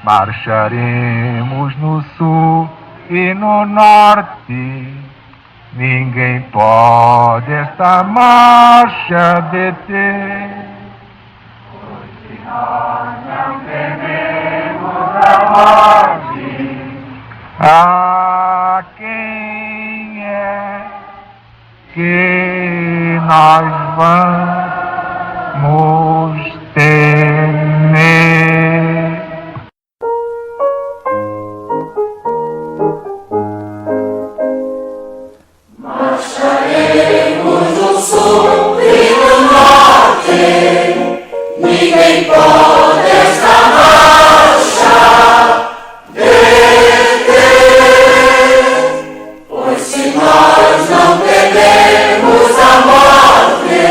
Marcharemos no sul e no norte, ninguém pode esta marcha deter. Pois se nós não tememos a morte, a quem é que nós vamos temer? Marcharemos no sul e no norte, ninguém pode esta marcha deter. Pois se nós não tememos a morte,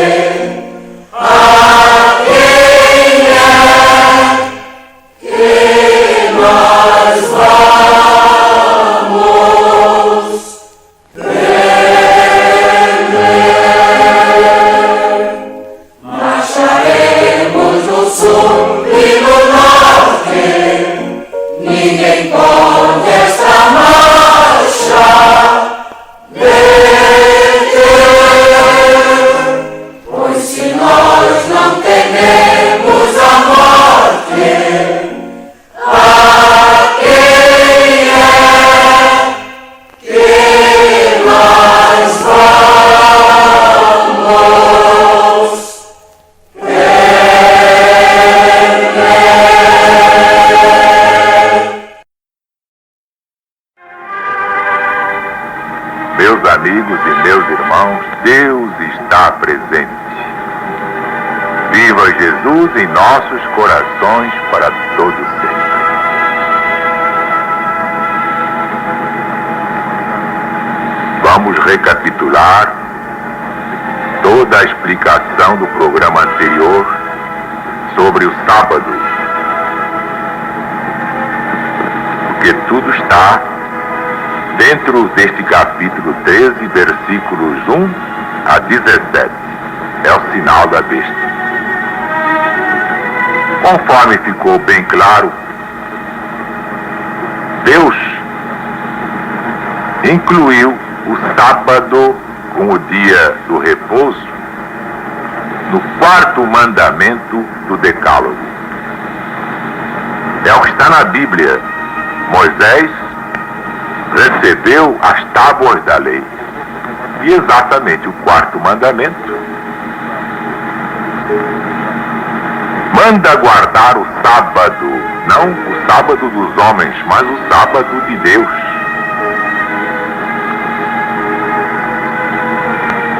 a quem é que nós vamos temer? Marcharemos no sul e no norte, ninguém pode esta marcha deter. Pois se nós não tememos a morte, a quem é que nós vamos Meus amigos e meus irmãos, Deus está presente. Viva Jesus em nossos corações para todo sempre. Vamos recapitular toda a explicação do programa anterior sobre o sábado, porque tudo está dentro deste capítulo 13, versículos 1 a 17. É o sinal da besta. Conforme ficou bem claro, Deus incluiu o sábado com o dia do repouso no quarto mandamento do Decálogo. É o que está na Bíblia. Moisés recebeu as tábuas da lei. E exatamente o quarto mandamento manda guardar o sábado, não o sábado dos homens, mas o sábado de Deus.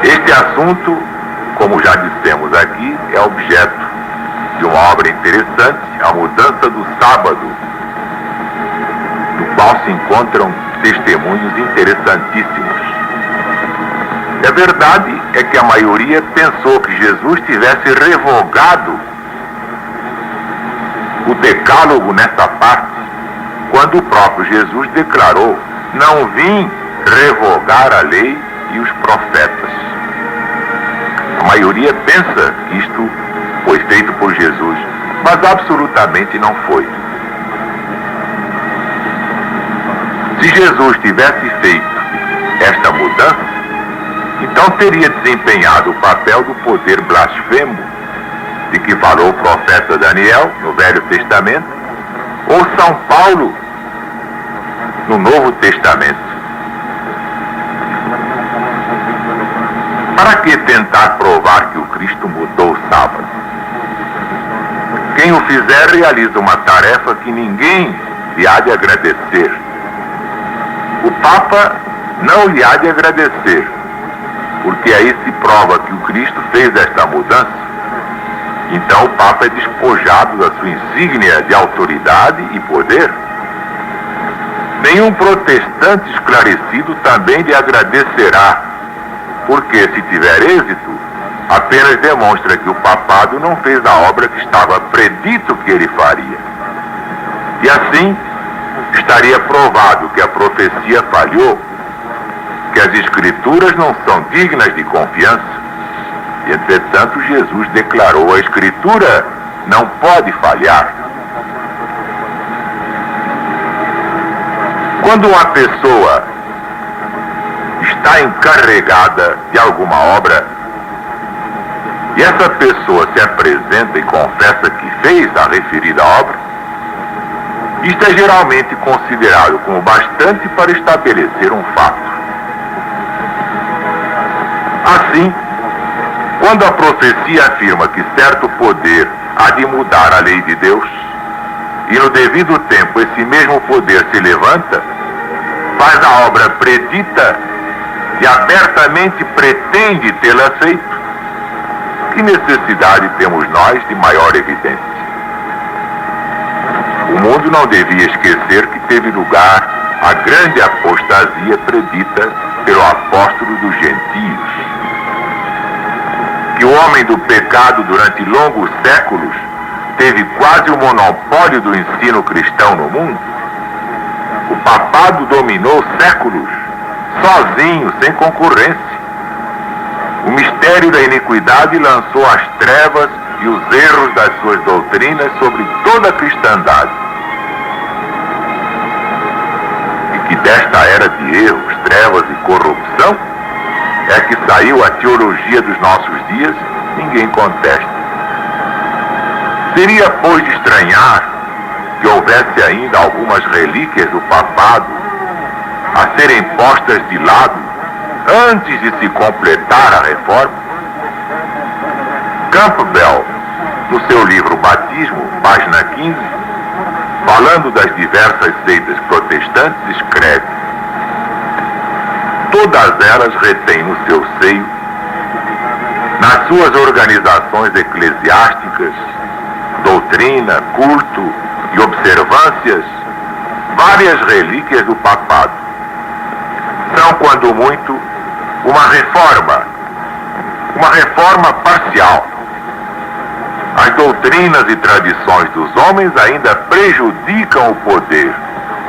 Este assunto, como já dissemos aqui, é objeto de uma obra interessante, A Mudança do Sábado, no qual se encontram testemunhos interessantíssimos. A verdade é que a maioria pensou que Jesus tivesse revogado o decálogo nessa parte, quando o próprio Jesus declarou: não vim revogar a lei e os profetas. A maioria pensa que isto foi feito por Jesus, mas absolutamente não foi. Se Jesus tivesse feito esta mudança, então teria desempenhado o papel do poder blasfemo de que falou o profeta Daniel no Velho Testamento, ou São Paulo no Novo Testamento. Para que tentar provar que o Cristo mudou o sábado? Quem o fizer realiza uma tarefa que ninguém lhe há de agradecer. O Papa não lhe há de agradecer, porque aí se prova que o Cristo fez esta mudança. Então o Papa é despojado da sua insígnia de autoridade e poder. Nenhum protestante esclarecido também lhe agradecerá, porque se tiver êxito, apenas demonstra que o papado não fez a obra que estava predito que ele faria. E assim, estaria provado que a profecia falhou, que as Escrituras não são dignas de confiança. E, entretanto, Jesus declarou: a Escritura não pode falhar. Quando uma pessoa está encarregada de alguma obra e essa pessoa se apresenta e confessa que fez a referida obra, isto é geralmente considerado como bastante para estabelecer um fato. Assim, quando a profecia afirma que certo poder há de mudar a lei de Deus, e no devido tempo esse mesmo poder se levanta, faz a obra predita e abertamente pretende tê-la feito, que necessidade temos nós de maior evidência? O mundo não devia esquecer que teve lugar a grande apostasia predita pelo apóstolo dos gentios, que o homem do pecado durante longos séculos teve quase o monopólio do ensino cristão no mundo. O papado dominou séculos, sozinho, sem concorrência. O mistério da iniquidade lançou as trevas e os erros das suas doutrinas sobre toda a cristandade. E que desta era de erros, trevas e corrupção é que saiu a teologia dos nossos dias, ninguém contesta. Seria, pois, de estranhar que houvesse ainda algumas relíquias do papado a serem postas de lado antes de se completar a reforma? Campbell, no seu livro Batismo, página 15, falando das diversas seitas protestantes, escreve: todas elas retêm no seu seio, nas suas organizações eclesiásticas, doutrina, culto e observâncias, várias relíquias do papado. São, quando muito, uma reforma parcial. As doutrinas e tradições dos homens ainda prejudicam o poder,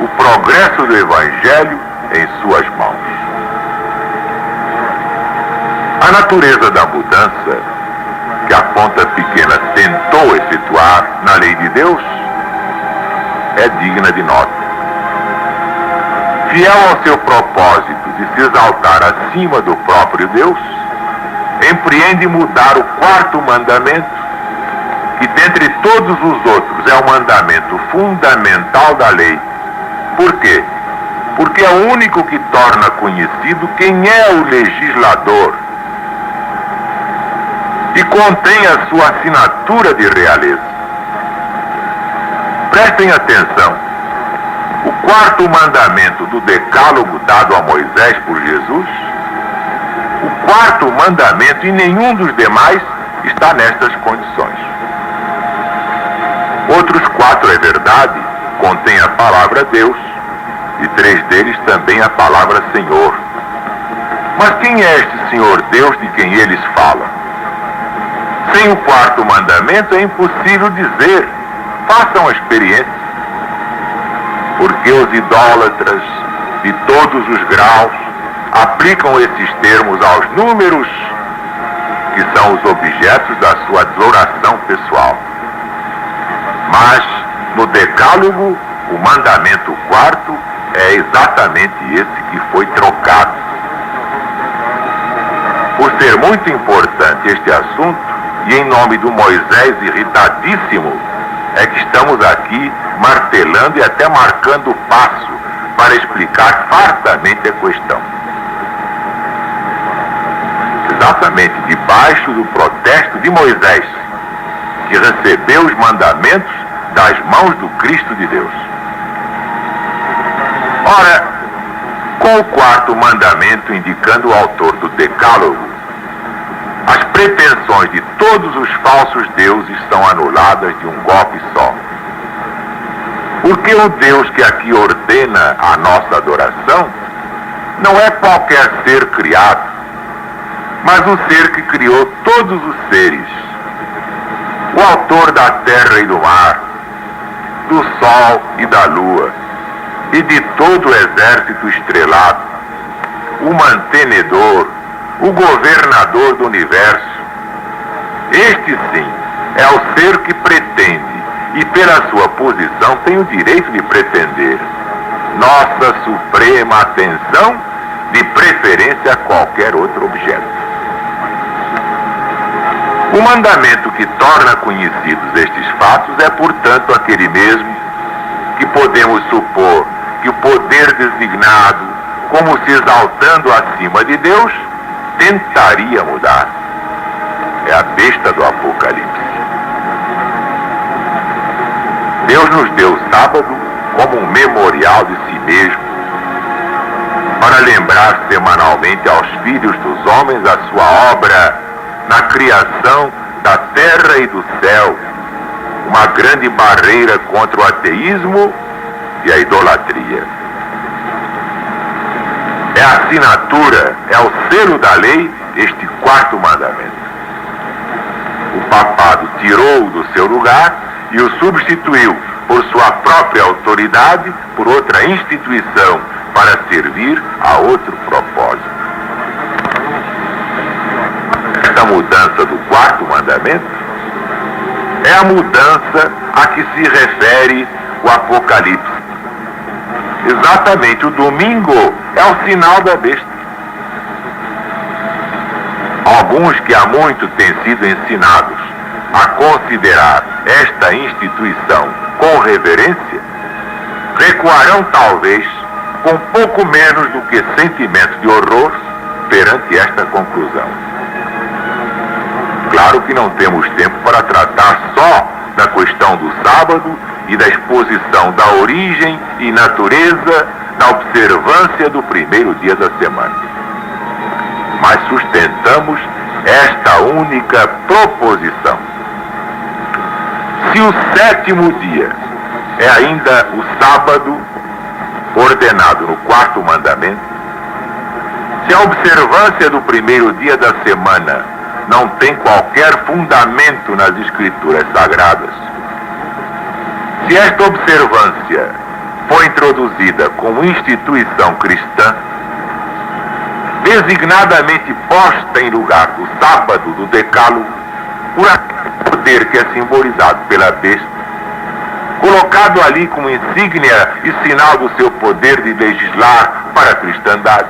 o progresso do Evangelho em suas mãos. A natureza da mudança que a ponta pequena tentou efetuar na lei de Deus é digna de nota. Fiel ao seu propósito de se exaltar acima do próprio Deus, empreende mudar o quarto mandamento, que dentre todos os outros é o mandamento fundamental da lei. Por quê? Porque é o único que torna conhecido quem é o legislador e contém a sua assinatura de realeza. Prestem atenção. O quarto mandamento do decálogo dado a Moisés por Jesus, o quarto mandamento e nenhum dos demais está nestas condições. Outros 4, é verdade, contém a palavra Deus e 3 deles também a palavra Senhor. Mas quem é este Senhor Deus de quem eles falam? Sem o quarto mandamento é impossível dizer. Façam a experiência. Porque os idólatras de todos os graus aplicam esses termos aos números que são os objetos da sua adoração pessoal. Mas no decálogo, o mandamento quarto é exatamente esse que foi trocado. Por ser muito importante este assunto, e em nome do Moisés irritadíssimo, é que estamos aqui martelando e até marcando o passo para explicar fartamente a questão. Exatamente debaixo do protesto de Moisés, que recebeu os mandamentos das mãos do Cristo de Deus. Ora, com o quarto mandamento indicando o autor do decálogo, as pretensões de todos os falsos deuses são anuladas de um golpe só. Porque o Deus que aqui ordena a nossa adoração não é qualquer ser criado, mas o ser que criou todos os seres, o autor da terra e do mar, do sol e da lua, e de todo o exército estrelado, o mantenedor, o governador do universo. Este sim é o ser que pretende, e pela sua posição tem o direito de pretender, nossa suprema atenção, de preferência a qualquer outro objeto. O mandamento que torna conhecidos estes fatos é, portanto, aquele mesmo que podemos supor que o poder designado, como se exaltando acima de Deus, tentaria mudar. É a besta do Apocalipse. Deus nos deu o sábado como um memorial de si mesmo, para lembrar semanalmente aos filhos dos homens a sua obra na criação da terra e do céu, uma grande barreira contra o ateísmo e a idolatria. É a assinatura, é o selo da lei, este quarto mandamento. O papado tirou-o do seu lugar e o substituiu por sua própria autoridade por outra instituição para servir a outro propósito. Esta mudança do quarto mandamento é a mudança a que se refere o Apocalipse. Exatamente, o domingo é o sinal da besta. Alguns que há muito têm sido ensinados a considerar esta instituição com reverência, recuarão talvez com pouco menos do que sentimento de horror perante esta conclusão. Claro que não temos tempo para tratar só da questão do sábado e da exposição da origem e natureza da observância do primeiro dia da semana. Mas sustentamos esta única proposição. Se o sétimo dia é ainda o sábado, ordenado no quarto mandamento, se a observância do primeiro dia da semana não tem qualquer fundamento nas Escrituras Sagradas, se esta observância foi introduzida como instituição cristã, designadamente posta em lugar do sábado do decálogo, por poder que é simbolizado pela besta, colocado ali como insígnia e sinal do seu poder de legislar para a cristandade,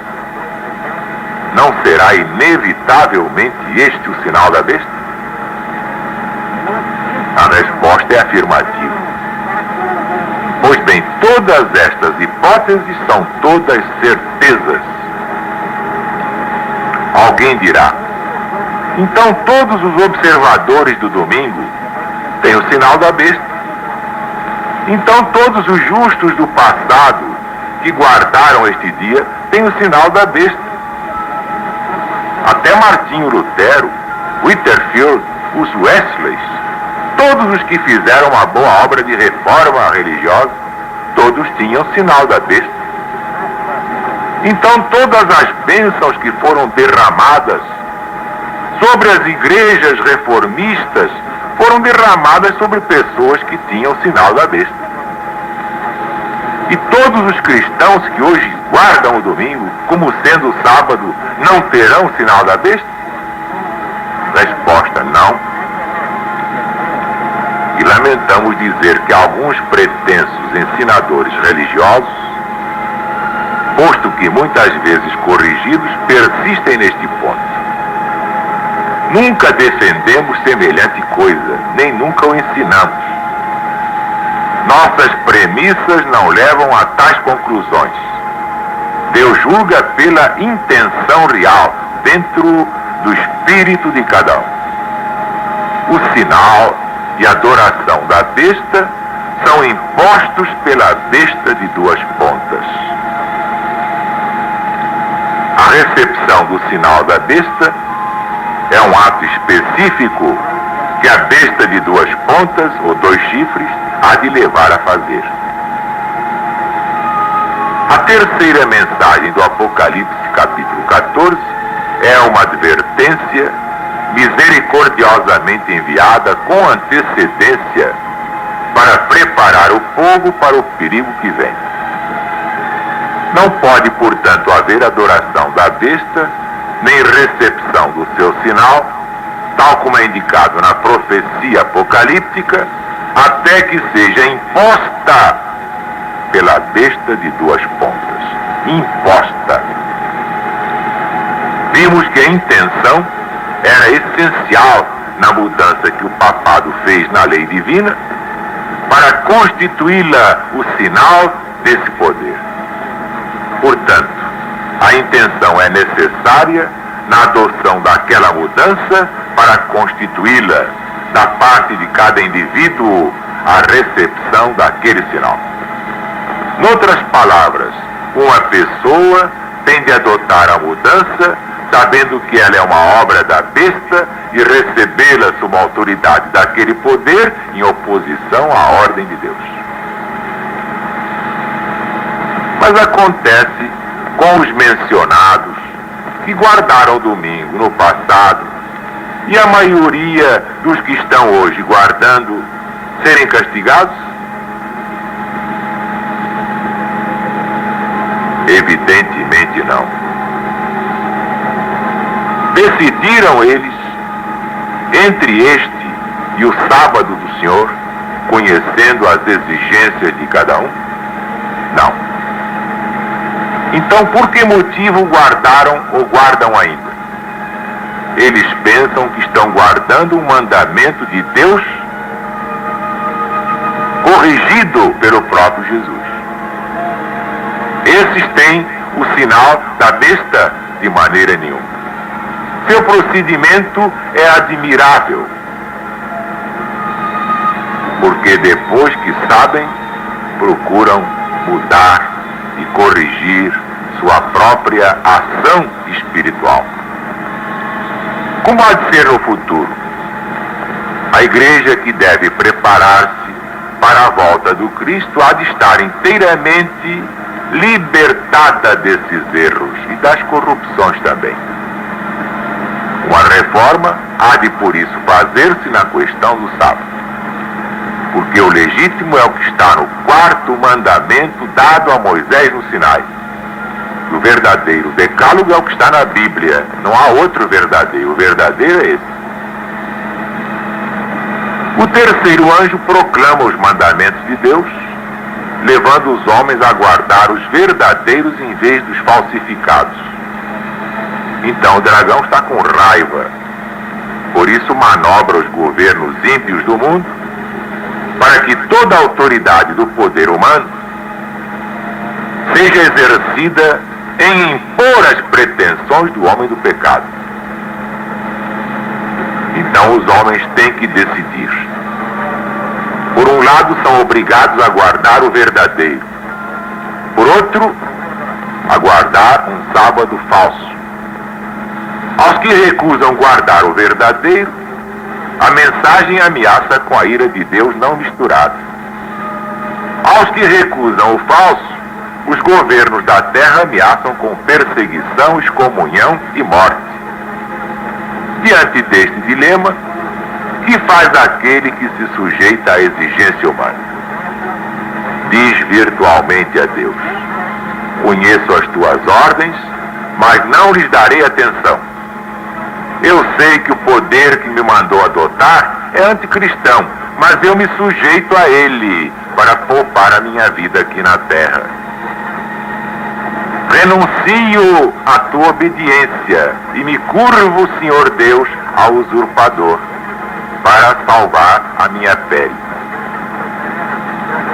não será inevitavelmente este o sinal da besta? A resposta é afirmativa. Pois bem, todas estas hipóteses são todas certezas. Alguém dirá, então todos os observadores do domingo têm o sinal da besta. Então todos os justos do passado que guardaram este dia têm o sinal da besta. Até Martinho Lutero, Whitefield, os Wesleys, todos os que fizeram uma boa obra de reforma religiosa, todos tinham o sinal da besta. Então todas as bênçãos que foram derramadas sobre as igrejas reformistas foram derramadas sobre pessoas que tinham o sinal da besta. E todos os cristãos que hoje guardam o domingo como sendo o sábado não terão o sinal da besta? Resposta: não. E lamentamos dizer que alguns pretensos ensinadores religiosos, posto que muitas vezes corrigidos, persistem neste ponto. Nunca defendemos semelhante coisa, nem nunca o ensinamos. Nossas premissas não levam a tais conclusões. Deus julga pela intenção real, dentro do espírito de cada um. O sinal e a adoração da besta são impostos pela besta de duas pontas. A recepção do sinal da besta é um ato específico que a besta de duas pontas, ou dois chifres, há de levar a fazer. A terceira mensagem do Apocalipse, capítulo 14, é uma advertência misericordiosamente enviada com antecedência para preparar o povo para o perigo que vem. Não pode, portanto, haver adoração da besta, nem recepção do seu sinal, tal como é indicado na profecia apocalíptica, até que seja imposta pela besta de duas pontas, imposta. Vimos que a intenção era essencial na mudança que o papado fez na lei divina para constituí-la o sinal desse poder. Portanto, a intenção é necessária na adoção daquela mudança para constituí-la da parte de cada indivíduo a recepção daquele sinal. Noutras palavras, uma pessoa tem de adotar a mudança sabendo que ela é uma obra da besta e recebê-la sob a autoridade daquele poder em oposição à ordem de Deus. Mas acontece com os mencionados que guardaram o domingo no passado e a maioria dos que estão hoje guardando serem castigados? Evidentemente não. Decidiram eles entre este e o sábado do Senhor, conhecendo as exigências de cada um? Não. Então, por que motivo guardaram ou guardam ainda? Eles pensam que estão guardando um mandamento de Deus corrigido pelo próprio Jesus. Esses têm o sinal da besta de maneira nenhuma. Seu procedimento é admirável, porque depois que sabem, procuram mudar e corrigir sua própria ação espiritual. Como há de ser no futuro? A igreja que deve preparar-se para a volta do Cristo há de estar inteiramente libertada desses erros e das corrupções também. Uma reforma há de, por isso, fazer-se na questão do sábado, porque o legítimo é o que está no quarto mandamento dado a Moisés no Sinai. O verdadeiro decálogo é o que está na Bíblia, não há outro verdadeiro, o verdadeiro é esse. O terceiro anjo proclama os mandamentos de Deus, levando os homens a guardar os verdadeiros em vez dos falsificados. Então o dragão está com raiva, por isso manobra os governos ímpios do mundo, para que toda a autoridade do poder humano seja exercida em impor as pretensões do homem do pecado. Então os homens têm que decidir. Por um lado, são obrigados a guardar o verdadeiro. Por outro, a guardar um sábado falso. Aos que recusam guardar o verdadeiro, a mensagem ameaça com a ira de Deus não misturada. Aos que recusam o falso, os governos da terra ameaçam com perseguição, excomunhão e morte. Diante deste dilema, que faz aquele que se sujeita à exigência humana? Diz virtualmente a Deus: conheço as tuas ordens, mas não lhes darei atenção. Eu sei que o poder que me mandou adotar é anticristão, mas eu me sujeito a ele para poupar a minha vida aqui na terra. Renuncio à tua obediência e me curvo, Senhor Deus, ao usurpador, para salvar a minha pele.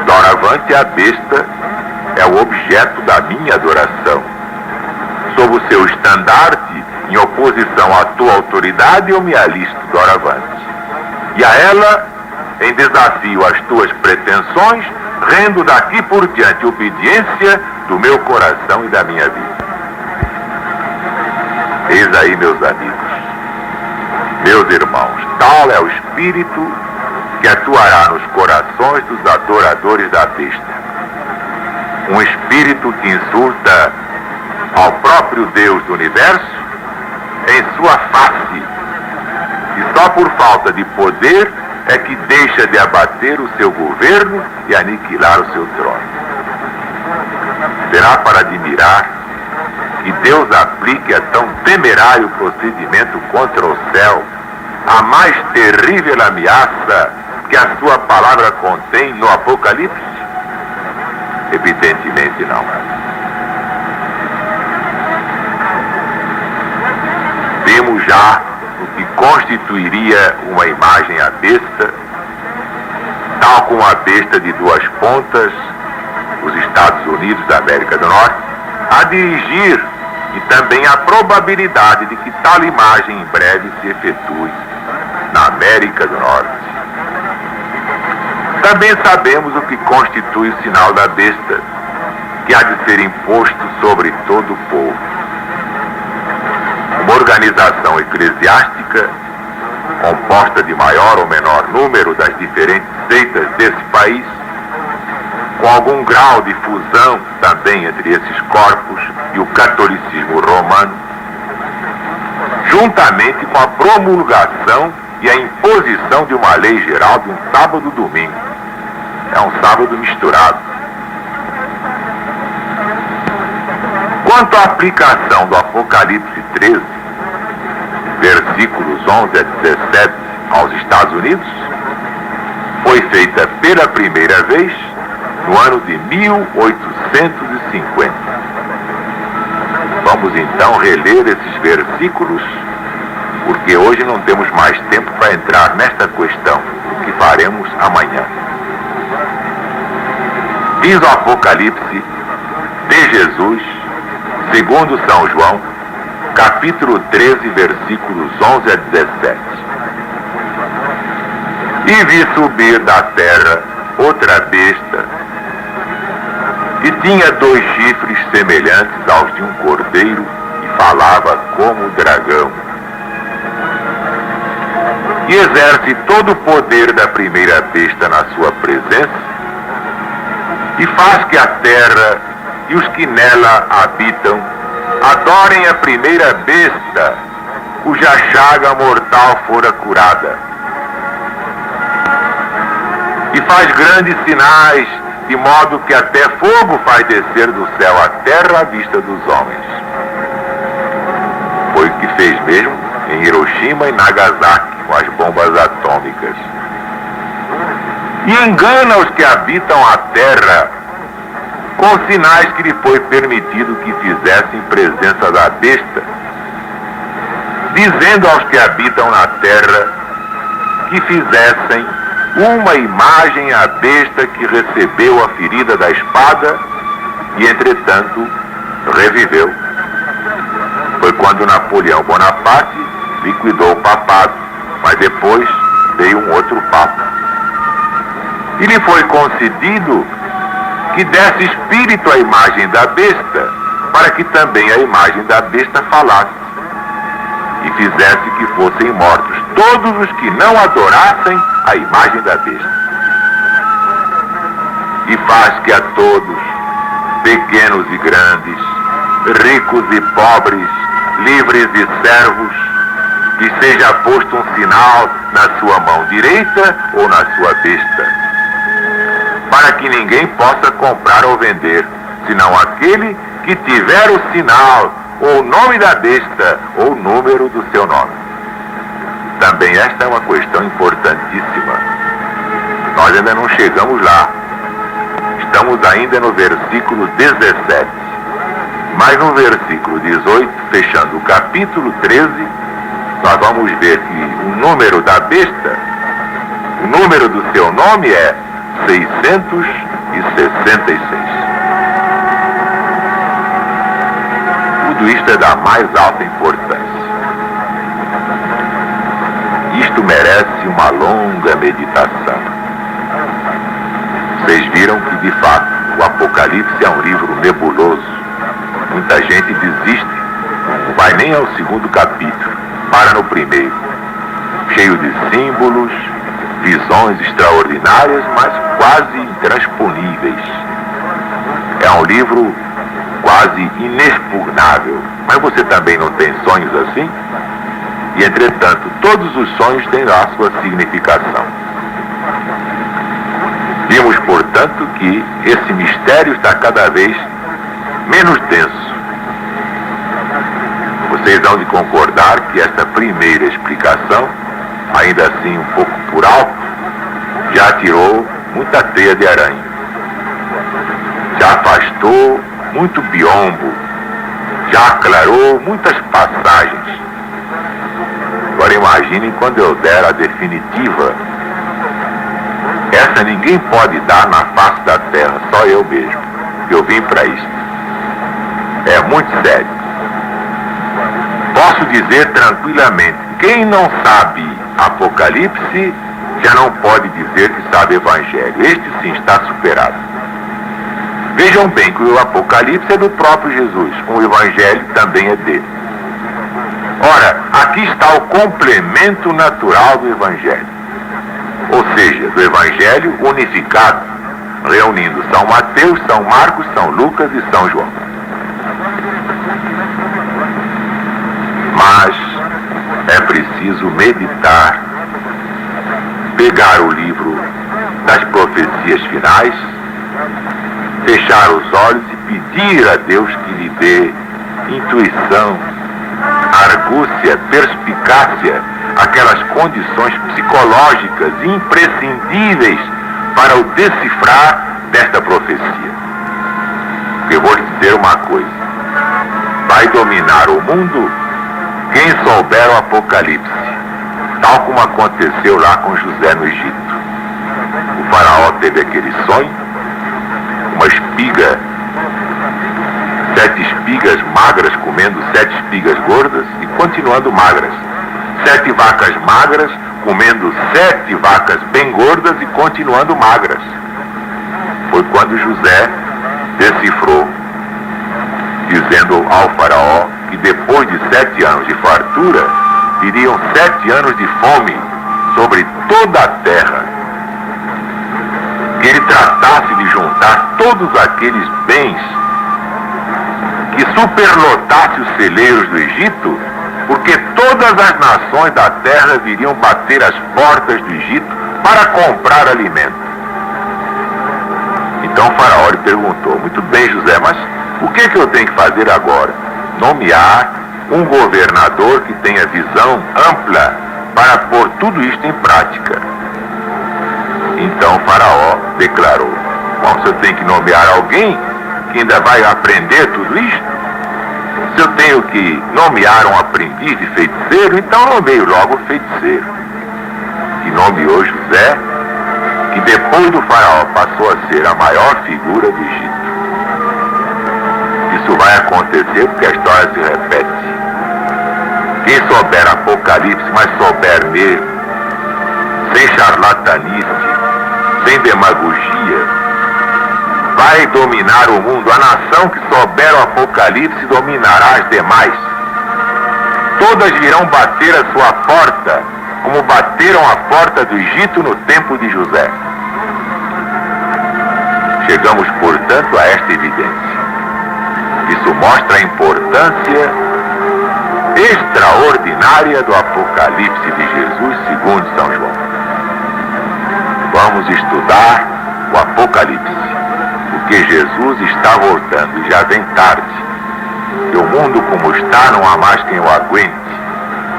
Doravante a besta é o objeto da minha adoração. Sob o seu estandarte, em oposição à tua autoridade, eu me alisto doravante. E a ela, em desafio às tuas pretensões, rendo daqui por diante obediência do meu coração e da minha vida. Eis aí, meus amigos, meus irmãos, tal é o espírito que atuará nos corações dos adoradores da besta. Um espírito que insulta ao próprio Deus do universo em sua face, e só por falta de poder é que deixa de abater o seu governo e aniquilar o seu trono. Será para admirar que Deus aplique a tão temerário procedimento contra o céu a mais terrível ameaça que a sua palavra contém no Apocalipse? Evidentemente não. Vimos já o que constituiria uma imagem à besta, tal como a besta de duas pontas, os Estados Unidos da América do Norte, a dirigir, e também a probabilidade de que tal imagem em breve se efetue na América do Norte. Também sabemos o que constitui o sinal da besta, que há de ser imposto sobre todo o povo. Uma organização eclesiástica, composta de maior ou menor número das diferentes seitas desse país, com algum grau de fusão também entre esses corpos e o catolicismo romano, juntamente com a promulgação e a imposição de uma lei geral de um sábado-domingo. É um sábado misturado. Quanto à aplicação do Apocalipse 13, versículos 11 a 17 aos Estados Unidos, foi feita pela primeira vez no ano de 1850. Vamos então reler esses versículos, porque hoje não temos mais tempo para entrar nesta questão, o que faremos amanhã. Diz o Apocalipse de Jesus, segundo São João, capítulo 13, versículos 11 a 17. E vi subir da terra outra besta, e tinha 2 chifres semelhantes aos de um cordeiro, e falava como o dragão. E exerce todo o poder da primeira besta na sua presença, e faz que a terra e os que nela habitam adorem a primeira besta, cuja chaga mortal fora curada. E faz grandes sinais, de modo que até fogo faz descer do céu à terra à vista dos homens. Foi o que fez mesmo em Hiroshima e Nagasaki com as bombas atômicas. E engana os que habitam a terra com sinais que lhe foi permitido que fizessem presença da besta, dizendo aos que habitam na terra que fizessem uma imagem à besta que recebeu a ferida da espada e, entretanto, reviveu. Foi quando Napoleão Bonaparte liquidou o papado, mas depois veio um outro papa. E lhe foi concedido que desse espírito à imagem da besta, para que também a imagem da besta falasse, e fizesse que fossem mortos todos os que não adorassem a imagem da besta. E faz que a todos, pequenos e grandes, ricos e pobres, livres e servos, que seja posto um sinal na sua mão direita ou na sua besta, para que ninguém possa comprar ou vender, senão aquele que tiver o sinal, ou o nome da besta, ou o número do seu nome. Também esta é uma questão importantíssima. Nós ainda não chegamos lá. Estamos ainda no versículo 17. Mas no versículo 18, fechando o capítulo 13, nós vamos ver que o número da besta, o número do seu nome é 666. Tudo isto é da mais alta importância. Isto merece uma longa meditação. Vocês viram que, de fato, o Apocalipse é um livro nebuloso. Muita gente desiste, não vai nem ao segundo capítulo, para no primeiro. Cheio de símbolos, visões extraordinárias, mas quase intransponíveis. É um livro quase inexpugnável. Mas você também não tem sonhos assim? E, entretanto, todos os sonhos têm lá a sua significação. Vimos, portanto, que esse mistério está cada vez menos denso. Vocês hão de concordar que esta primeira explicação, ainda assim um pouco por alto, já tirou muita teia de aranha. Já evitou muito biombo, já aclarou muitas passagens. Agora imaginem quando eu der a definitiva. Essa ninguém pode dar na face da terra, só eu mesmo. Eu vim para isso. É muito sério. Posso dizer tranquilamente, quem não sabe Apocalipse já não pode dizer que sabe Evangelho. Este sim está superado. Vejam bem que o Apocalipse é do próprio Jesus, o Evangelho também é dele. Ora, aqui está o complemento natural do Evangelho, ou seja, do Evangelho unificado, reunindo São Mateus, São Marcos, São Lucas e São João. Mas é preciso meditar, pegar o livro das profecias finais, fechar os olhos e pedir a Deus que lhe dê intuição, argúcia, perspicácia, aquelas condições psicológicas imprescindíveis para o decifrar desta profecia. Eu vou lhe dizer uma coisa: vai dominar o mundo quem souber o Apocalipse, tal como aconteceu lá com José no Egito. O faraó teve aquele sonho, uma espiga, 7 espigas magras comendo 7 espigas gordas e continuando magras. 7 vacas magras comendo 7 vacas bem gordas e continuando magras. Foi quando José decifrou, dizendo ao faraó que depois de 7 anos de fartura, viriam 7 anos de fome sobre toda a terra. Que ele tratasse de juntar todos aqueles bens, que superlotasse os celeiros do Egito, porque todas as nações da terra viriam bater as portas do Egito para comprar alimento. Então o faraó lhe perguntou: muito bem, José, mas o que eu tenho que fazer agora? Nomear um governador que tenha visão ampla para pôr tudo isto em prática. Então o faraó declarou: bom, se eu tenho que nomear alguém que ainda vai aprender tudo isto, se eu tenho que nomear um aprendiz de feiticeiro, então nomeio logo o feiticeiro. E nomeou José, que depois do faraó passou a ser a maior figura do Egito. Isso vai acontecer porque a história se repete. Quem souber Apocalipse, mas souber mesmo, sem charlatanice, sem demagogia, vai dominar o mundo. A nação que souber o Apocalipse dominará as demais. Todas virão bater a sua porta, como bateram a porta do Egito no tempo de José. Chegamos, portanto, a esta evidência. Isso mostra a importância extraordinária do Apocalipse de Jesus segundo São João. Vamos estudar o Apocalipse, porque Jesus está voltando e já vem tarde. E o mundo como está não há mais quem o aguente.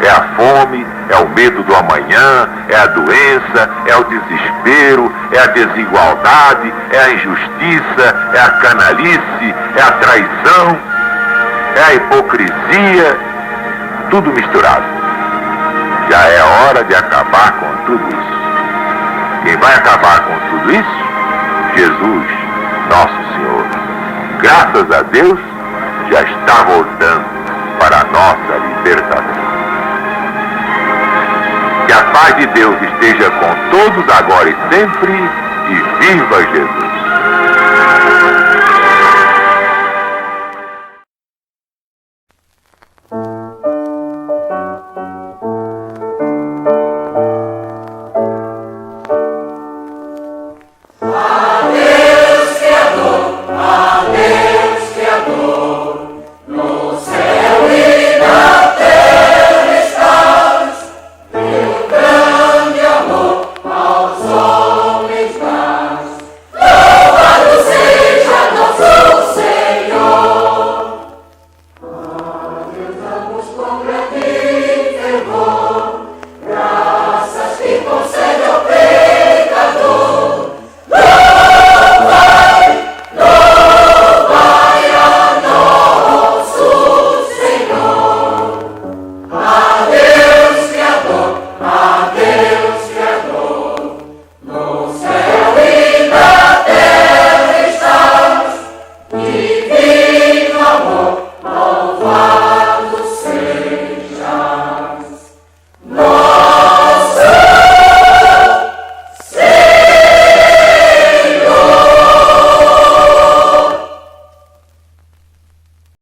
É a fome, é o medo do amanhã, é a doença, é o desespero, é a desigualdade, é a injustiça, é a canalice, é a traição, é a hipocrisia, tudo misturado. Já é hora de acabar com tudo isso. Quem vai acabar com tudo isso? Jesus, nosso Senhor. Graças a Deus, já está voltando para a nossa libertação. Que a paz de Deus esteja com todos agora e sempre, e viva Jesus!